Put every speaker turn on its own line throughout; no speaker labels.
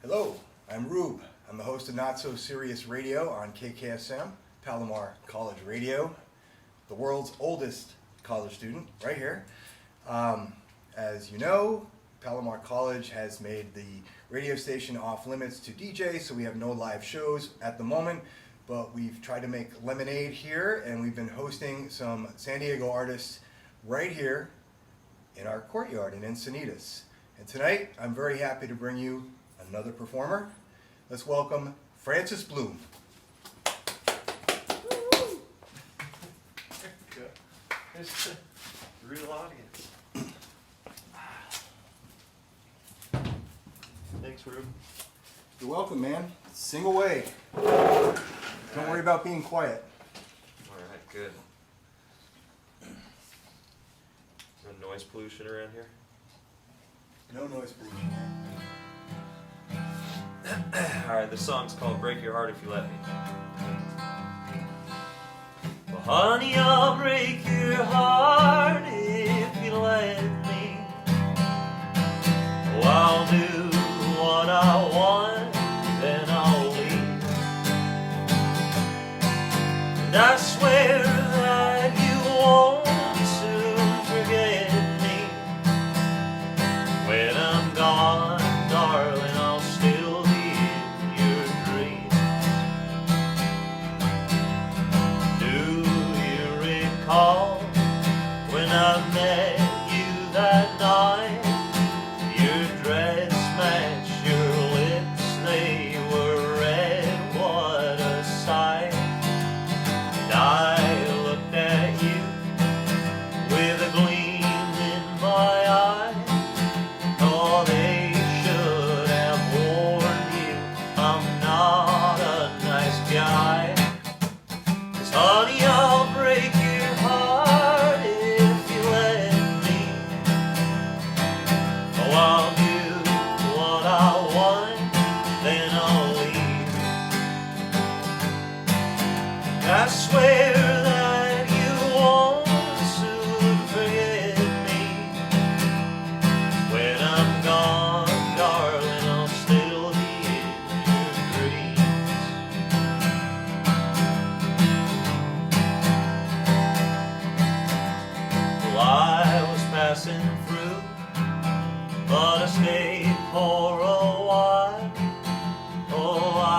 Hello, I'm Roob. I'm the host of Not So Serious Radio on KKSM, Palomar College Radio, the world's oldest college student, right here. As you know, Palomar College has made the radio station off limits to DJs, so we have no live shows at the moment, but we've tried to make lemonade here, and we've been hosting some San Diego artists right here in our courtyard in Encinitas. And tonight, I'm very happy to bring you another performer. Let's welcome Francis Blume.
There's the real audience. Thanks, Roob.
You're welcome, man. Sing away. Don't worry about being quiet.
Alright, good. Is there noise pollution around here?
No noise pollution.
Alright, this song's called Break Your Heart If You Let Me. Well, honey, I'll break your heart if you let me. Oh, I'll do what I want, then I'll leave. And I swear that you won't soon forget me. When I'm gone, darling, I'll still be in your dreams. Do you recall when I met you that night? Your dress matched your lips, they were red, what a sight. And I looked at you with a gleam in my eye. Oh, they should have warned you, I'm not a nice guy. 'Cause honey, I'll break your heart if you let me. Oh, I'll do what I want, then I'll leave. I swear that you won't soon forget me. When I'm gone, darling, I'll still be in your dreams. Well, I was passing through, but I stayed for a while. Oh, I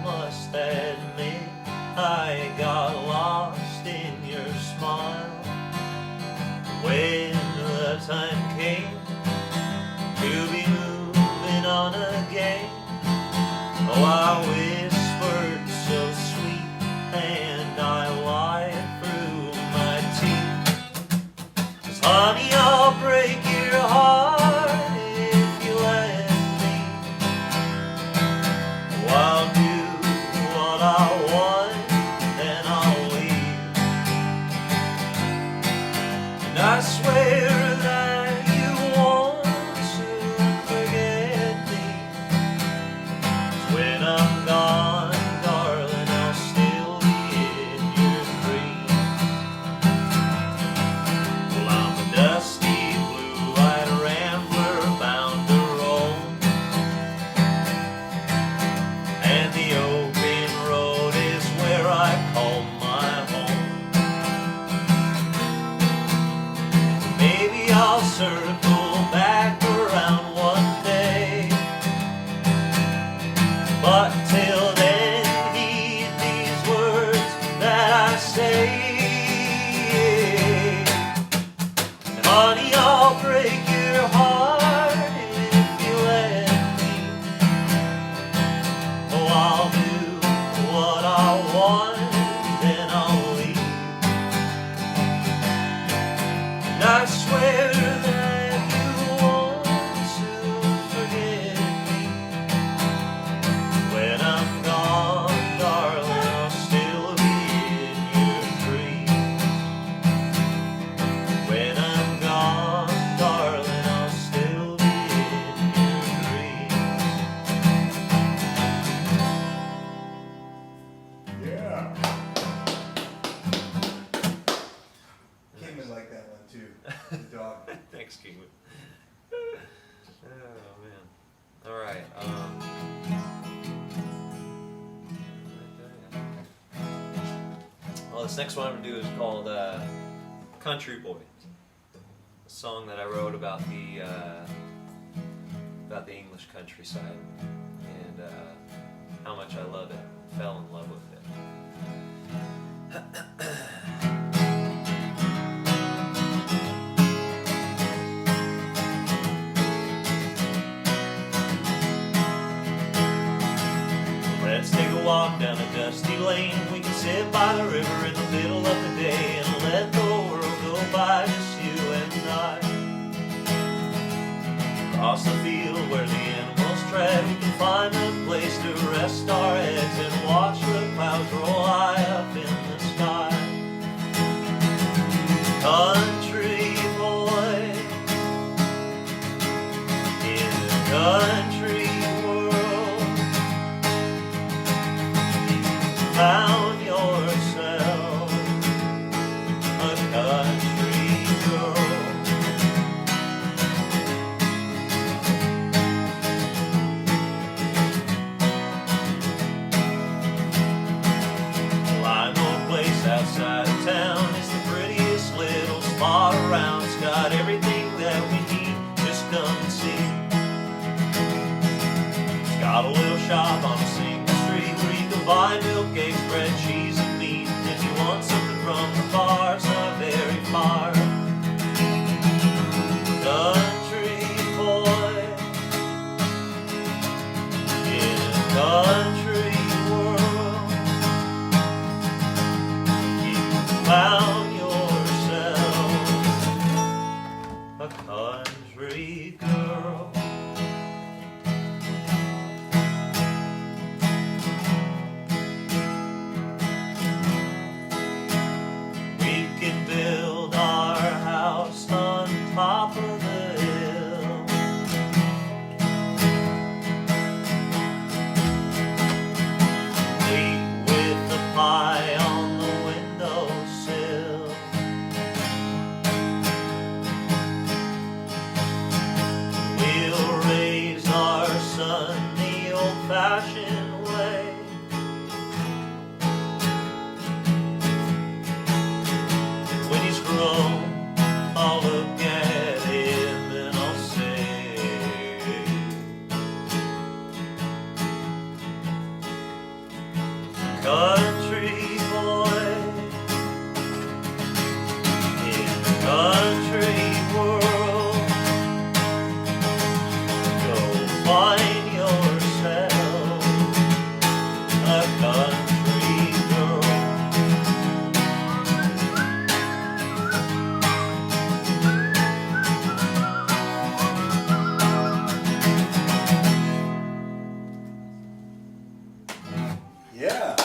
must admit, I got lost in your smile. When the time came to be moving on again, oh, I whispered so sweet, and I lied through my teeth. 'Cause honey, I'll break your heart if you let me. Oh, I'll do what I want, then I'll leave. And I swear that you won't soon forget me. 'Cause when I'm gone, Well, this next one I'm gonna do is called "Country Boy," a song that I wrote about the English countryside and how much I love it. Fell in love with it. Let's take a walk down a dusty lane. We can sit by the river in the middle of the day and let the world go by, just you and I. Across the field where the animals tread, we can find a place to rest our heads and watch the clouds roll high up in the sky. Country boy in a country world, you found yourself a country girl. Outside of town, it's the prettiest little spot around. It's got everything that we need, just come and see. It's got a little shop on a single street where you can buy milk, eggs, bread, cheese, and meat. And if you want something from the bar, it's not very far. Country boy in a country world, found yourself a country girl. We can build our house on top of the hill. Eat with the pie on the windowsill. We'll raise our son the old-fashioned way. When he's grown, I'll look at him and I'll say, country boy in a country world, go find yourself a country girl.
Yeah.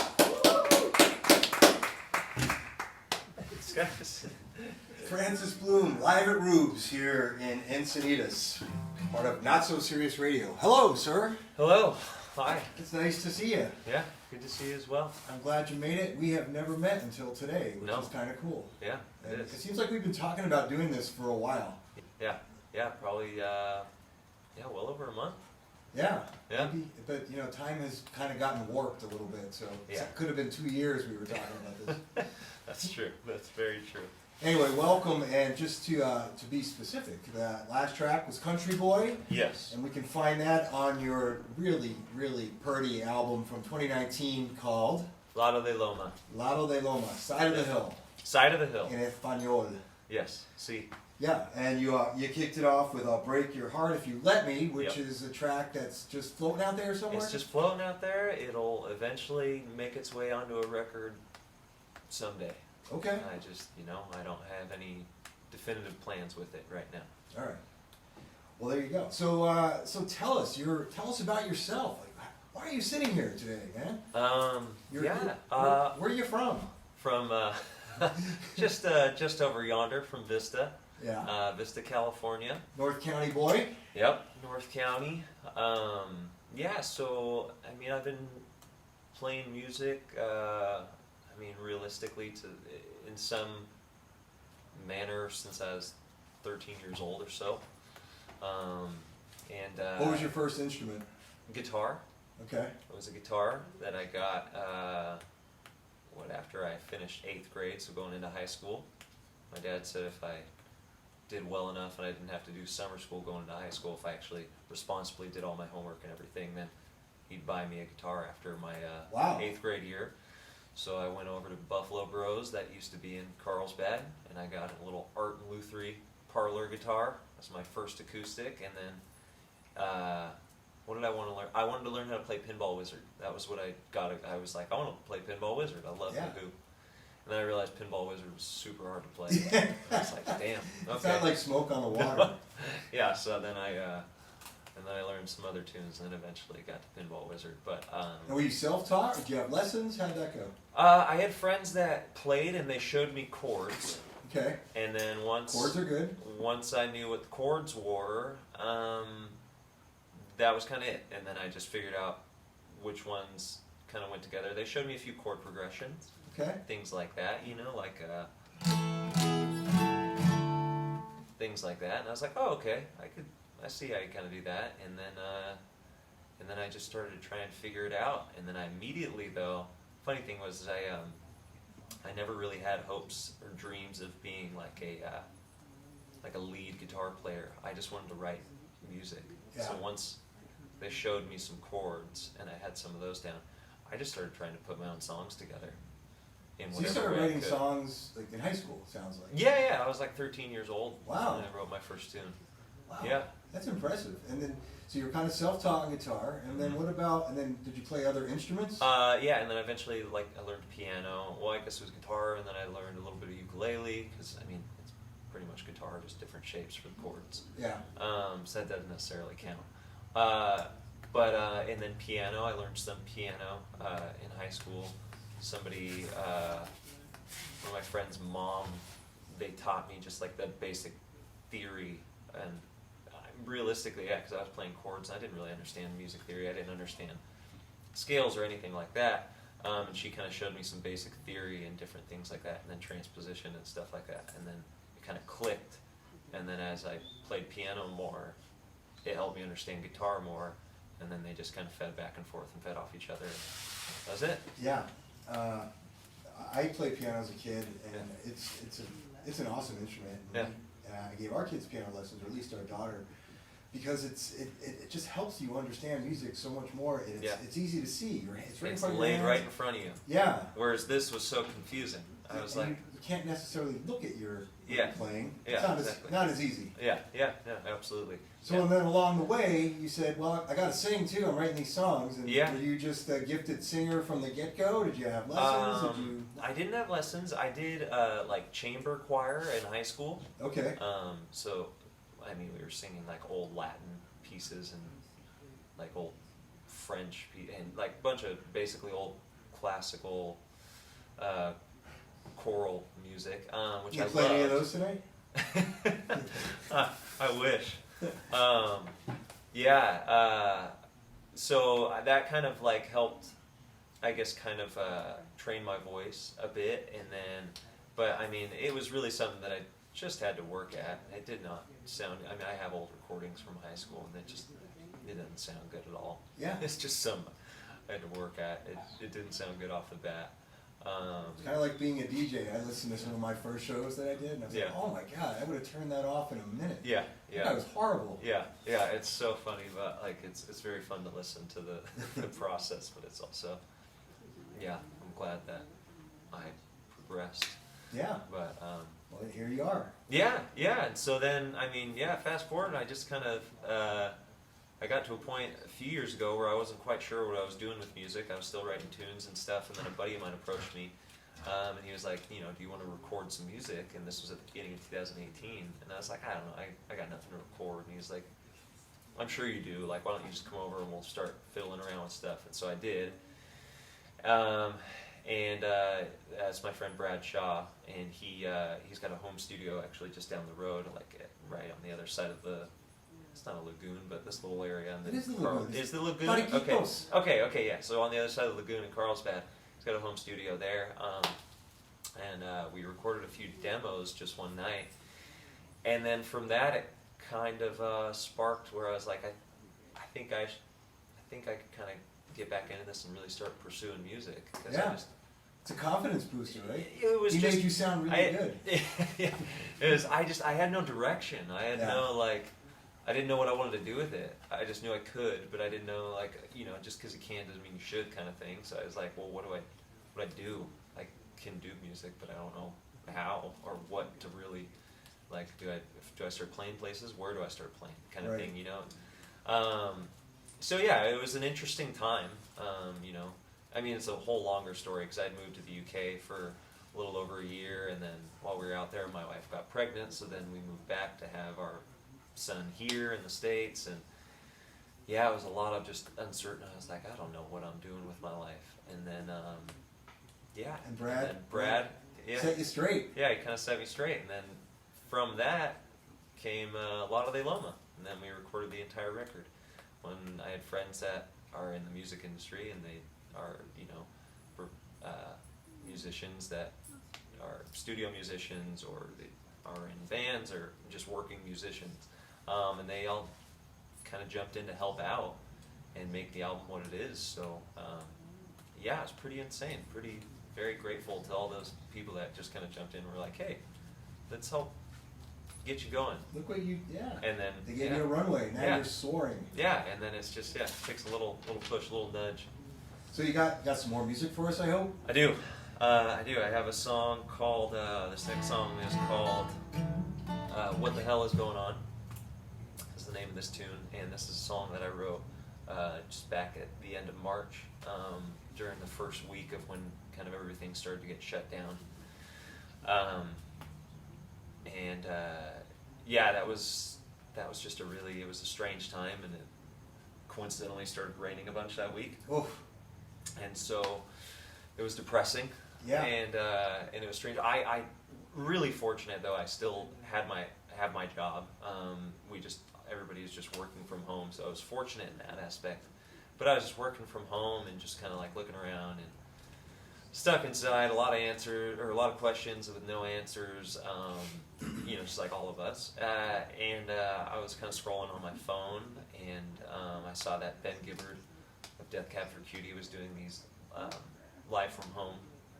Francis Blume, live at Roob's here in Encinitas, part of Not So Serious Radio. Hello, sir.
Hello. Hi.
It's nice to see you.
Yeah, good to see you as well.
I'm glad you made it. We have never met until today, which
No.
is kind of cool.
Yeah,
And
it
it
is.
seems like we've been talking about doing this for a while.
Yeah, probably, well over a month.
Yeah.
Yeah.
Maybe, but you know, time has kind of gotten warped a little bit, so
Yeah.
it could have been 2 years we were talking about this.
That's true. That's very true.
Anyway, welcome, and just to be specific, the last track was Country Boy,
Yes.
and we can find that on your really, really pretty album from 2019 called
Lado de Loma.
Lado de Loma, Side of the Hill,
Side of the Hill.
in Espanol.
Yes. See.
Yeah, and you kicked it off with "I'll Break Your Heart If You Let Me," which
Yep.
is a track that's just floating out there somewhere.
It's just floating out there. It'll eventually make its way onto a record someday.
Okay.
I just, I don't have any definitive plans with it right now.
All right. Well, there you go. So, tell us about yourself. Like, why are you sitting here today, man? Where are you from?
From just over yonder from Vista.
Yeah.
Vista, California.
North County boy.
Yep, North County. So I've been playing music. Realistically, in some manner since I was 13 years old or so.
What was your first instrument?
Guitar.
Okay.
It was a guitar that I got after I finished 8th grade, so going into high school, my dad said if I did well enough and I didn't have to do summer school going into high school, if I actually responsibly did all my homework and everything, then he'd buy me a guitar after my
Wow.
8th grade year. So I went over to Buffalo Bros, that used to be in Carlsbad, and I got a little Art and Lutherie parlor guitar. That's my first acoustic, and then what did I want to learn? I wanted to learn how to play Pinball Wizard. That was what I got. I was like, I want to play Pinball Wizard. I love
Yeah.
the hoop. And then I realized Pinball Wizard was super hard to play. I was like, damn. Okay.
It's not like smoke on the water.
Yeah. So then I learned some other tunes, and then eventually got to Pinball Wizard. But
And were you self-taught? Did you have lessons? How'd that go?
I had friends that played, and they showed me chords.
Okay.
And then
Chords are good.
once I knew what the chords were, that was kind of it. And then I just figured out which ones kind of went together. They showed me a few chord progressions,
Okay.
things like that, you know, like things like that. And I was like, oh, okay, I see how you kind of do that. And then I just started to try and figure it out. And then I immediately, though, funny thing was I never really had hopes or dreams of being like a lead guitar player. I just wanted to write music.
Yeah.
So once they showed me some chords and I had some of those down, I just started trying to put my own songs together. In
So you
whatever
started
way I
writing
could.
songs like in high school, it sounds like.
Yeah. I was like 13 years old
Wow.
when I wrote my first tune.
Wow.
Yeah.
That's impressive. And then, so you were kind of self-taught on guitar, and then what about, and then did you play other instruments?
Yeah, and then eventually, like, I learned piano. Well, I guess it was guitar, and then I learned a little bit of ukulele, because, I mean, it's pretty much guitar, just different shapes for the chords.
Yeah.
So that doesn't necessarily count. And then piano, I learned some piano in high school. Somebody, one of my friend's mom, they taught me just like the basic theory, and realistically, yeah, because I was playing chords, and I didn't really understand music theory. I didn't understand scales or anything like that. And she kind of showed me some basic theory and different things like that, and then transposition and stuff like that. And then it kind of clicked. And then as I played piano more, it helped me understand guitar more. And then they just kind of fed back and forth and fed off each other. That was it.
Yeah. I played piano as a kid, and it's an awesome instrument.
Yeah.
I gave our kids piano lessons, or at least our daughter, because it just helps you understand music so much more. And it's easy to see. It's right in
It's
front of your
laid
hands.
right in front of you.
Yeah.
Whereas this was so confusing. I was
And
like,
you can't necessarily look at your playing.
Yeah,
It's not,
exactly.
not as easy.
yeah, absolutely.
So
Yeah.
and then along the way, you said, "Well, I got to sing too. I'm writing these songs." And
Yeah.
were you just a gifted singer from the get-go? Did you have lessons? Did you?
I didn't have lessons. I did like chamber choir in high school.
Okay.
So, I mean, we were singing like old Latin pieces and like old French and like a bunch of basically old classical choral music, which
You
I
play any of
loved.
those today?
I wish. So that kind of like helped, I guess, kind of train my voice a bit, and then, but I mean, it was really something that I just had to work at. It did not sound. I mean, I have old recordings from high school, and it didn't sound good at all.
Yeah.
It's just some I had to work at. It didn't sound good off the bat.
It's kind of like being a DJ. I listened to some of my first shows that I did, and I was like, "Oh my god, I would have turned that off in a minute."
Yeah.
That was horrible.
Yeah, it's so funny, but like it's very fun to listen to the process, but it's also, yeah, I'm glad that I progressed.
Yeah.
But
Well, here you are.
yeah, and so then I mean, yeah, fast forward, I just kind of I got to a point a few years ago where I wasn't quite sure what I was doing with music. I was still writing tunes and stuff, and then a buddy of mine approached me. And he was like, do you want to record some music? And this was at the beginning of 2018. And I was like, I don't know, I got nothing to record. And he was like, I'm sure you do. Like, why don't you just come over and we'll start fiddling around with stuff? And so I did. That's my friend Brad Shaw, and he's got a home studio actually just down the road, like right on the other side of the. It's not a lagoon, but this little area.
It is the lagoon.
Is the lagoon?
Mariquitos.
Okay, yeah. So on the other side of the lagoon in Carlsbad, he's got a home studio there, and we recorded a few demos just one night, and then from that it kind of sparked where I was like, I think I could kind of get back into this and really start pursuing music. 'Cause
Yeah.
I
It's a confidence booster, right?
It was
he
just,
made you sound really good.
Yeah, it was. I had no direction. I had no I didn't know what I wanted to do with it. I just knew I could, but I didn't know just because you can doesn't mean you should kind of thing. So I was like, well, what do I do? I can do music, but I don't know how or what to really do I start playing places? Where do I start playing? Kind of thing, So yeah, it was an interesting time. I mean, it's a whole longer story because I'd moved to the UK for a little over a year, and then while we were out there, my wife got pregnant, so then we moved back to have our son here in the States, and yeah, it was a lot of just uncertain. I was like, I don't know what I'm doing with my life, and then
And Brad
yeah,
set you straight.
Yeah, he kind of set me straight, and then from that came a lot of Leucadia, and then we recorded the entire record. When I had friends that are in the music industry, and they are musicians that are studio musicians, or they are in bands, or just working musicians, and they all kind of jumped in to help out and make the album what it is. So yeah, it's pretty insane. Very grateful to all those people that just kind of jumped in and were like, hey, let's help get you going.
Look what you,
And then
they gave you a runway. Now you're soaring.
Yeah, and then it's just takes a little push, a little nudge.
So you got some more music for us, I hope.
I do. I have a song called. This next song is called "What the Hell Is Going On." Is the name of this tune, and this is a song that I wrote just back at the end of March, during the first week of when kind of everything started to get shut down. That was just it was a strange time, and it coincidentally started raining a bunch that week.
Oof.
And so it was depressing.
Yeah.
And it was strange. I really fortunate though. I still have my job. Everybody is just working from home, so I was fortunate in that aspect. But I was just working from home and just kind of like looking around and stuck inside. A lot of questions with no answers. Just like all of us. I was kind of scrolling on my phone, and I saw that Ben Gibbard of Death Cab for Cutie was doing these live from home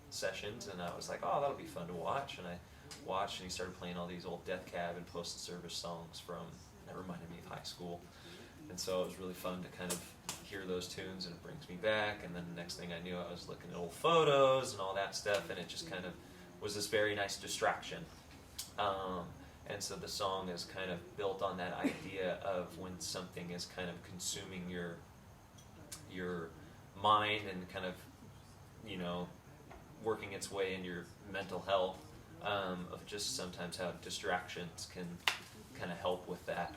sessions, and I was like, oh, that'll be fun to watch. And I watched, and he started playing all these old Death Cab and Postal Service songs that reminded me of high school. And so it was really fun to kind of hear those tunes, and it brings me back. And then the next thing I knew, I was looking at old photos and all that stuff, and it just kind of was this very nice distraction. And so the song is kind of built on that idea of when something is kind of consuming your mind and kind of, working its way into your mental health, of just sometimes how distractions can kind of help with that,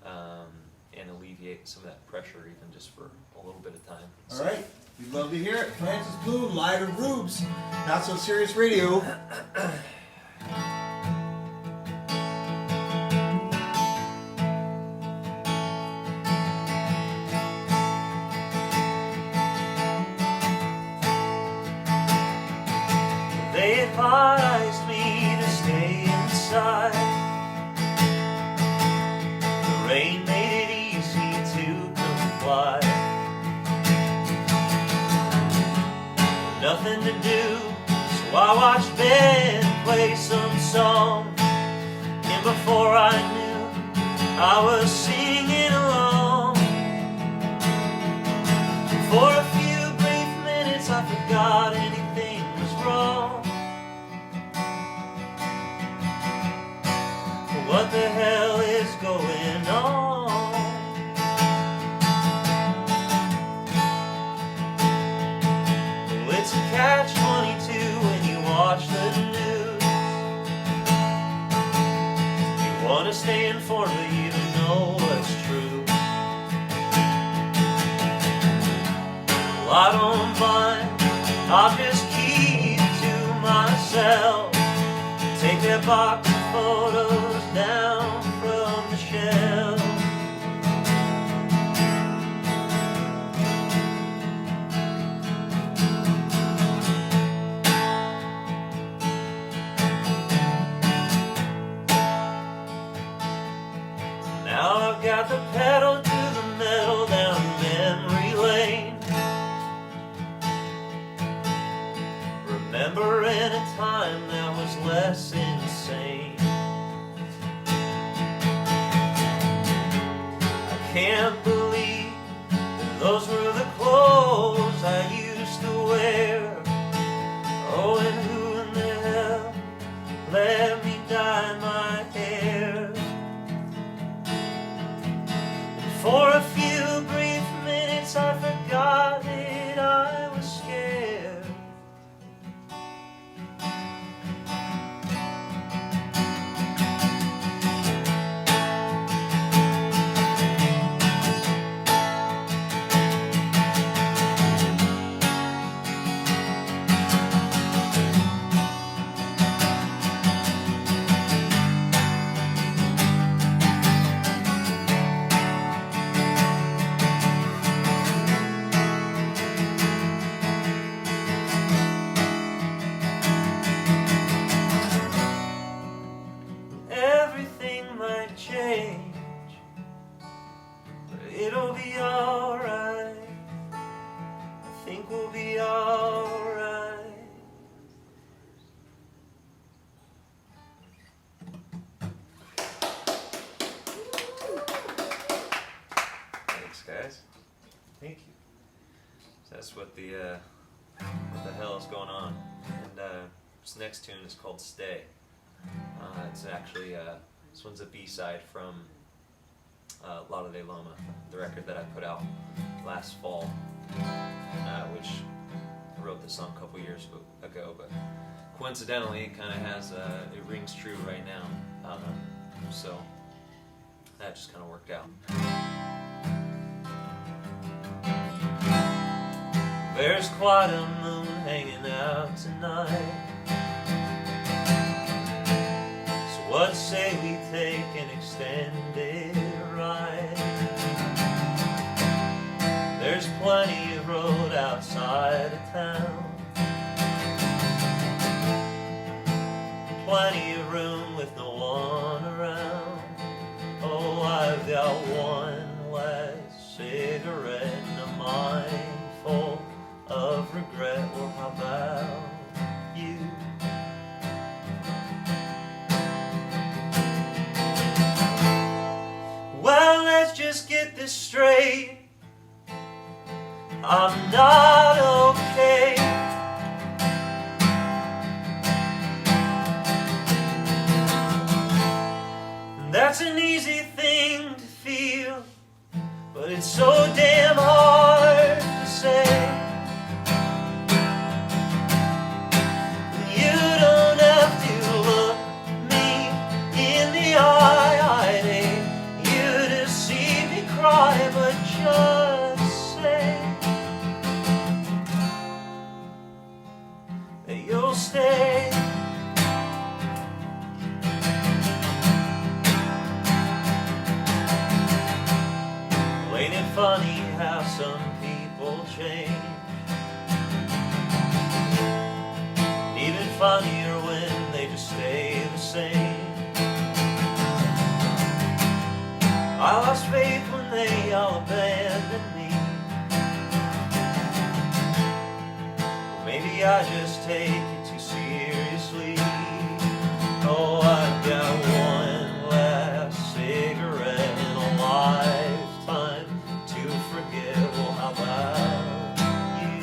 and alleviate some of that pressure even just for a little bit of time.
All right, we'd love to hear it. Francis Blume, live at Roob's, Not So Serious Radio.
They advised me to stay inside. The rain made it easy to comply. Nothing to do, so I watched Ben play some song. And before I knew, I was singing along. For a few brief minutes I forgot anything was wrong. What the hell is going on? Well, it's a catch-22 when you watch the news. You want to stay informed, but you don't know what's true. Well, I don't mind, I'll just keep to myself. Take that box of photos down from the shelf. Now I've got the pedal to the metal down memory lane. was less insane. I can't believe that those were the clothes I used to wear. Oh, and who in the hell let me dye my hair? And for a few brief minutes I forgot that I was scared. Everything might change, but it'll be alright. I think we'll be alright. Thanks, guys. Thank you. So that's what the hell is going on. And this next tune is called Stay. It's actually, this one's a B-side from Leucadia de Loma, the record that I put out last fall, which I wrote this song a couple years ago, but coincidentally it kind of has, it rings true right now, so that just kind of worked out. There's quite a moon hanging out tonight. What say we take an extended ride? There's plenty of road outside of town, plenty of room with no one around. Oh, I've got one last cigarette and a mind full of regret. Well, how about you? Well, let's just get this straight. I'm not okay. That's an easy thing to feel, but it's so damn hard to say. You don't have to look me in the eye. But just say that you'll stay. Well, ain't it funny how some people change? Even funnier when they just stay the same. I lost faith when they all abandoned me. Well, maybe I just take it too seriously. Oh, I've got one last cigarette and a lifetime to forget. Well, how about you?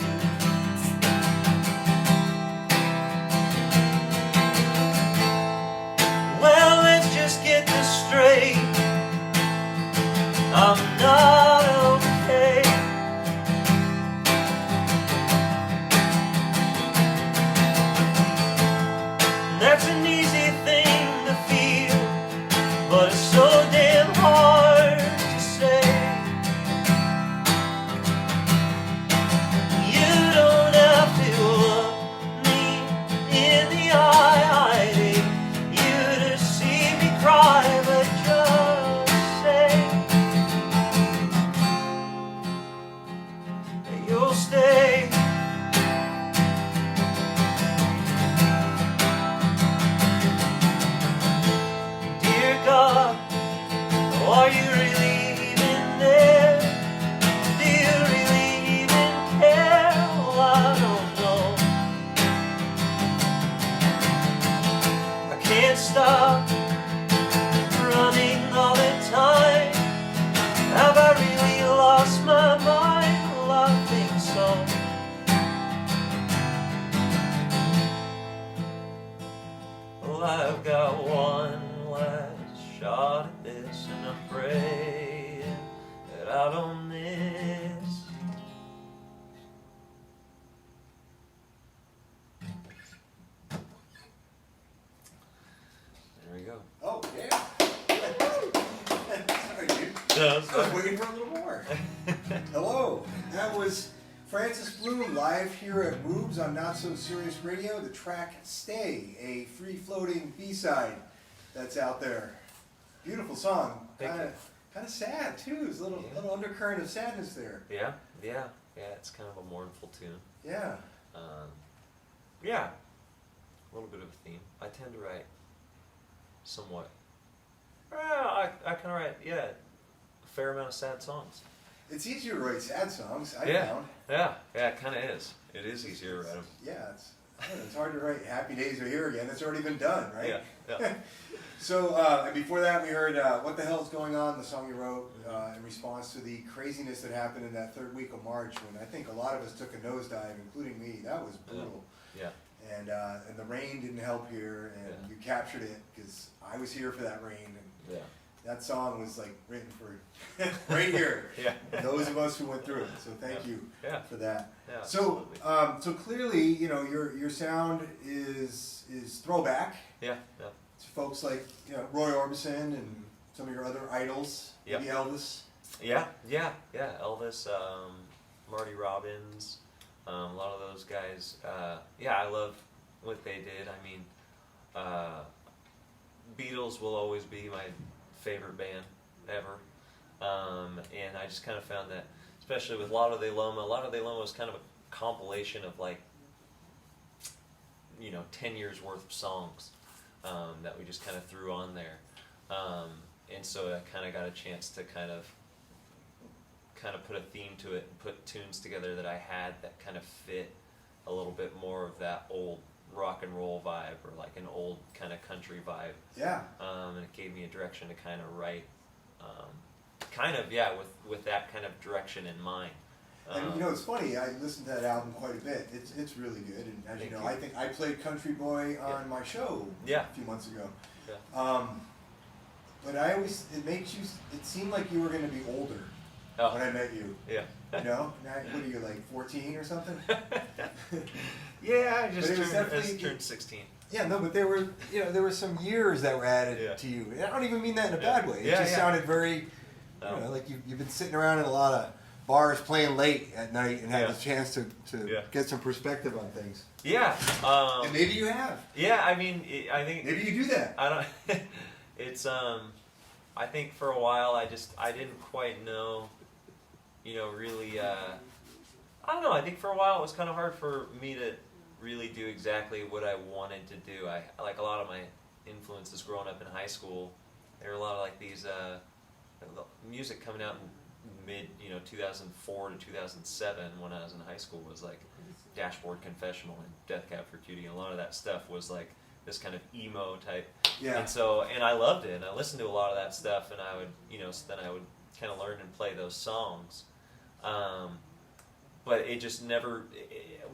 Well, let's just get this straight. I'm not okay. That's an easy thing to feel, but it's so damn hard to say. You don't have to look me in the eye. I need you to see me cry, but just say you'll stay. stop running all the time? Have I really lost my mind? Well, I think so. Well, I've got one last shot at this, and I'm praying that I don't miss. There we go.
Oh, yeah. Sorry, dude.
No,
I was waiting for a little more. Hello. That was Francis Blume live here at Roob's on Not So Serious Radio. The track Stay, a free-floating B-side that's out there. Beautiful song. Kind of sad, too. There's a little undercurrent of sadness there.
Yeah. It's kind of a mournful tune.
Yeah.
Yeah. A little bit of a theme. I tend to write somewhat. I kind of write, a fair amount of sad songs.
It's easier to write sad songs, I found.
Yeah, it kind of is. It is easier to write them.
Yeah, it's hard to write Happy Days Are Here Again. It's already been done, right?
Yeah.
So, and before that, we heard What the Hell's Going On, the song you wrote in response to the craziness that happened in that third week of March when I think a lot of us took a nosedive, including me. That was brutal.
Yeah.
And the rain didn't help here, and you captured it because I was here for that rain. And that song was like written for right here. Those of us who went through it. So thank you for that.
Yeah,
so so clearly, your sound is throwback.
Yeah.
To folks like Roy Orbison and some of your other idols. Maybe Elvis.
Yeah. Elvis, Marty Robbins, a lot of those guys. I love what they did. I mean, Beatles will always be my favorite band ever, and I just kind of found that, especially with Lado de Loma was kind of a compilation of 10 years worth of songs that we just kind of threw on there, and so I kind of got a chance to kind of put a theme to it and put tunes together that I had that kind of fit a little bit more of that old rock and roll vibe, or like an old kind of country vibe.
Yeah.
And it gave me a direction to kind of write, with that kind of direction in mind.
And it's funny, I listened to that album quite a bit. It's really good, and as you know, I think I played Country Boy on my show a few months ago.
Yeah.
But it seemed like you were going to be older when I met you.
Yeah.
Now, what are you, like 14 or something?
Yeah, I just turned 16.
Yeah, no, but there were some years that were added to you. And I don't even mean that in a bad way. It just sounded very, like you've been sitting around in a lot of bars playing late at night and had a chance to get some perspective on things.
Yeah.
And maybe you have.
Yeah, I mean, I think...
Maybe you do that.
I don't... It's, I think for a while I didn't quite know, really, I don't know, I think for a while it was kind of hard for me to really do exactly what I wanted to do. Like a lot of my influences growing up in high school, there were a lot of like these, music coming out in mid, 2004 to 2007 when I was in high school was like Dashboard Confessional and Death Cab for Cutie, and a lot of that stuff was like this kind of emo type.
Yeah.
And I loved it, and I listened to a lot of that stuff, and I would, so then I would kind of learn and play those songs. But it just never,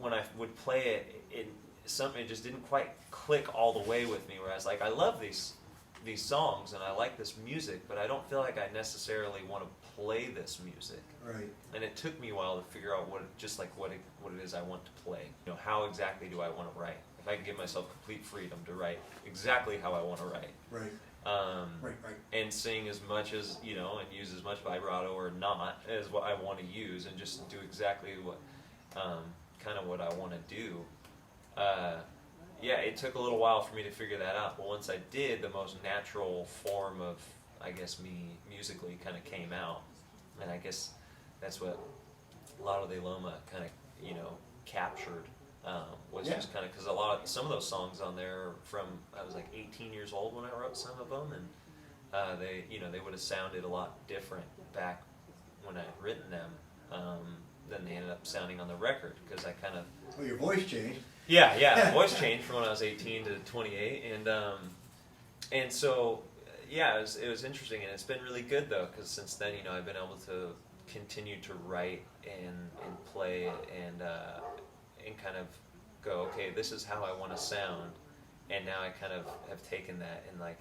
when I would play it just didn't quite click all the way with me, where I was like, I love these songs, and I like this music, but I don't feel like I necessarily want to play this music.
Right.
And it took me a while to figure out what it is I want to play. How exactly do I want to write? If I can give myself complete freedom to write exactly how I want to write.
Right. Right.
And sing as much as, and use as much vibrato or not as what I want to use, and just do exactly what, kind of what I want to do. It took a little while for me to figure that out, but once I did, the most natural form of, I guess, me musically kind of came out, and I guess that's what Lado de Loma kind of, captured. Was just kind of because some of those songs on there I was like 18 years old when I wrote some of them, and they would have sounded a lot different back when I'd written them than they ended up sounding on the record, because I kind of...
Well, your voice changed.
Yeah, the voice changed from when I was 18 to 28, and And so, yeah, it was interesting, and it's been really good though, because since then, you know, I've been able to continue to write and play and kind of go, okay, this is how I want to sound, and now I kind of have taken that and like,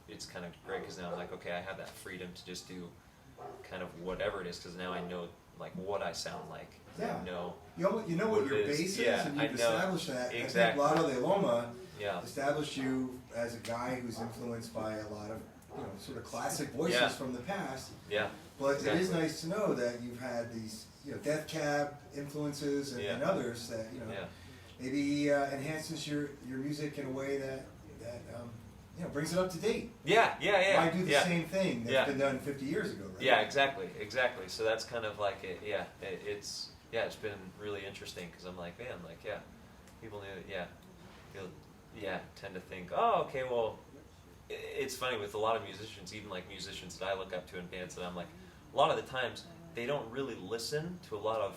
it's kind of great because now I'm like, okay, I have that freedom to just do kind of whatever it is, because now I know like what I sound like.
Yeah.
I know.
You know what your base is,
yeah,
and you've established that.
Exactly.
I think Leucadia Loma
Yeah.
established you as a guy who's influenced by a lot of, you know, sort of classic voices
Yeah.
from the past.
Yeah.
But
Exactly.
it is nice to know that you've had these, you know, Death Cab influences and others that, you know, maybe enhances your music in a way that you know, brings it up to date.
Yeah.
Why do the same thing that's been done 50 years ago, right?
Yeah, exactly. So that's kind of like it. Yeah, it's been really interesting because I'm like, man, like people tend to think, oh, okay, well, it's funny with a lot of musicians, even like musicians that I look up to in bands, that I'm like, a lot of the times they don't really listen to a lot of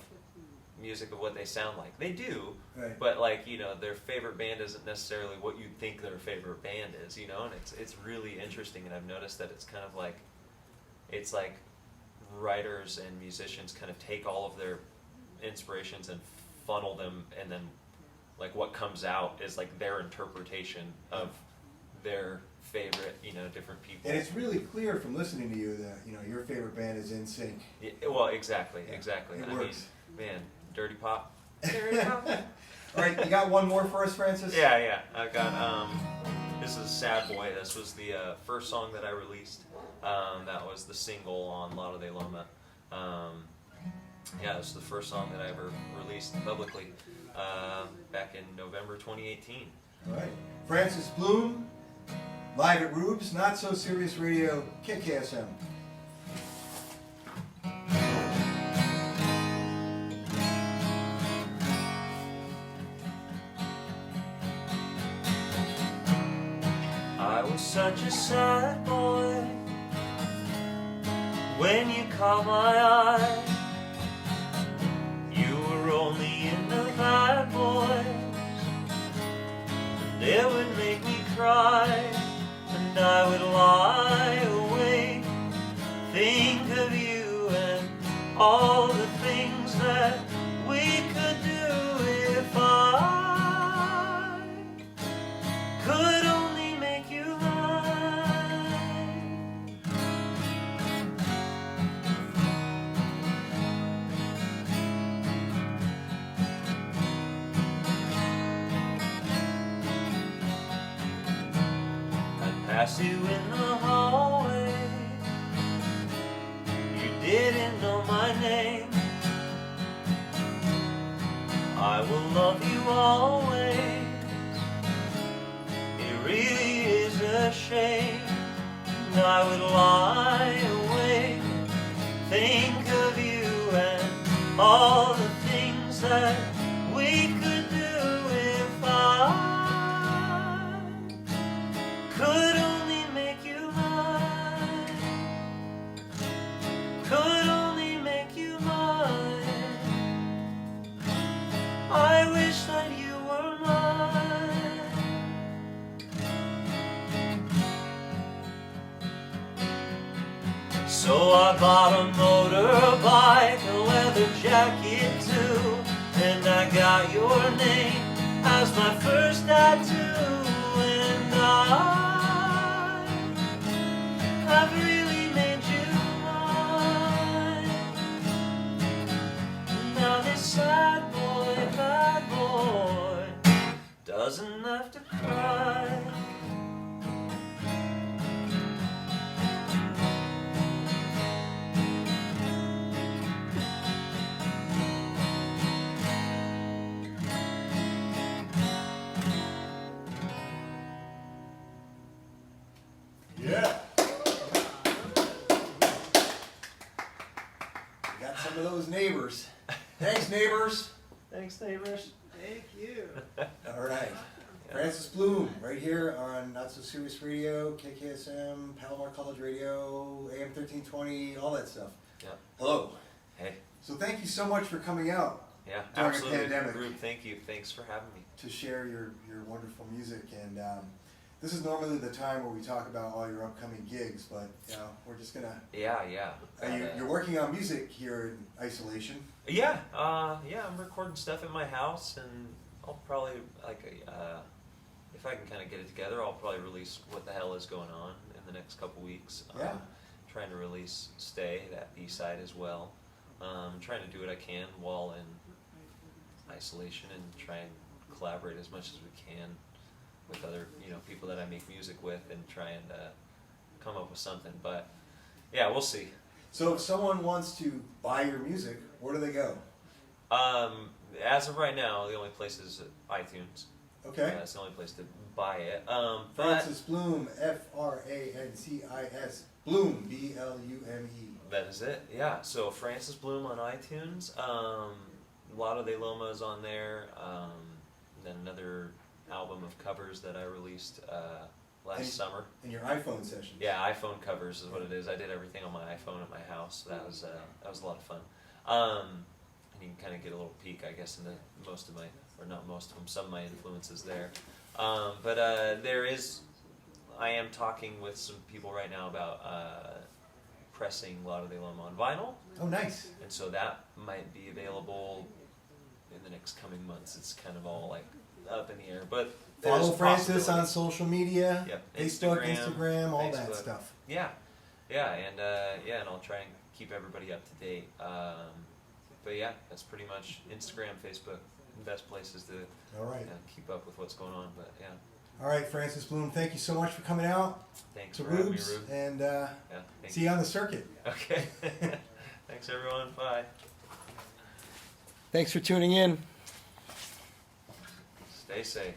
music of what they sound like. They do,
right.
But like, you know, their favorite band isn't necessarily what you think their favorite band is, you know, and it's really interesting, and I've noticed that it's kind of like, it's like writers and musicians kind of take all of their inspirations and funnel them, and then like what comes out is like their interpretation of their favorite, you know, different people.
And it's really clear from listening to you that, you know, your favorite band is NSYNC.
Yeah, well, exactly.
It
I
works.
mean, man, Dirty Pop. Dirty Pop.
All right, you got one more for us, Francis?
Yeah. I got, this is Sad Boy. This was the first song that I released. That was the single on Leucadia Loma. This was the first song that I ever released publicly back in November 2018.
All right. Francis Blume, live at Roob's, Not So Serious Radio, KKSM.
I was such a sad boy when you caught my eye. You were only into bad boys, and it would make me cry, and I would lie awake, think of you and all the things that we could do if I could only make you mine. I'd pass you in the hallway, you didn't know my name. I will love you always. It really is a shame. And I would lie awake, think of you and all the things that we could do if I could only make you mine. Could only make you mine. I wish that you were mine. So I bought a motorbike, a leather jacket too, and I got your name as my first tattoo. And I've really made you mine. Now this sad boy, bad boy, doesn't have to cry.
Yeah. Got some of those neighbors. Thanks, neighbors.
Thanks, neighbors.
Thank you.
All right. Francis Blume, right here on Not So Serious Radio, KKSM, Palomar College Radio, AM 1320, all that stuff.
Yeah.
Hello.
Hey.
So thank you so much for coming out
Yeah,
during
absolutely.
a pandemic
Roob, thank you. Thanks for having me.
to share your wonderful music. And This is normally the time where we talk about all your upcoming gigs, but we're just gonna.
Yeah.
You're working on music here in isolation.
Yeah, I'm recording stuff in my house, and I'll probably if I can kind of get it together, I'll probably release What the Hell Is Going On in the next couple weeks.
Yeah.
Trying to release Stay, that B-side as well. Trying to do what I can while in isolation and try and collaborate as much as we can with other people that I make music with and try and come up with something. But yeah, we'll see.
So if someone wants to buy your music, where do they go?
As of right now, the only place is iTunes.
Okay.
That's the only place to buy it.
Francis Blume, Francis, Blume, Blume.
That is it. Yeah. So Francis Blume on iTunes. Lado de Loma is on there. Then another album of covers that I released last summer.
And your iPhone sessions.
Yeah, iPhone covers is what it is. I did everything on my iPhone at my house. That was a lot of fun. And you can kind of get a little peek, I guess, into most of my, or not most of them, some of my influences there. But I am talking with some people right now about pressing Lado de Loma on vinyl.
Oh, nice.
And so that might be available in the next coming months. It's kind of all like up in the air, but
follow Francis on social media.
Yep.
Facebook, Instagram, all
Facebook.
that stuff.
Yeah, and I'll try and keep everybody up to date. But yeah, that's pretty much Instagram, Facebook, the best places to keep up with what's going on. But yeah.
All right, Francis Blume, thank you so much for coming out.
Thanks
to
for having me,
Roob's,
Roob.
and see you on the circuit.
Okay. Thanks, everyone. Bye.
Thanks for tuning in.
Stay safe.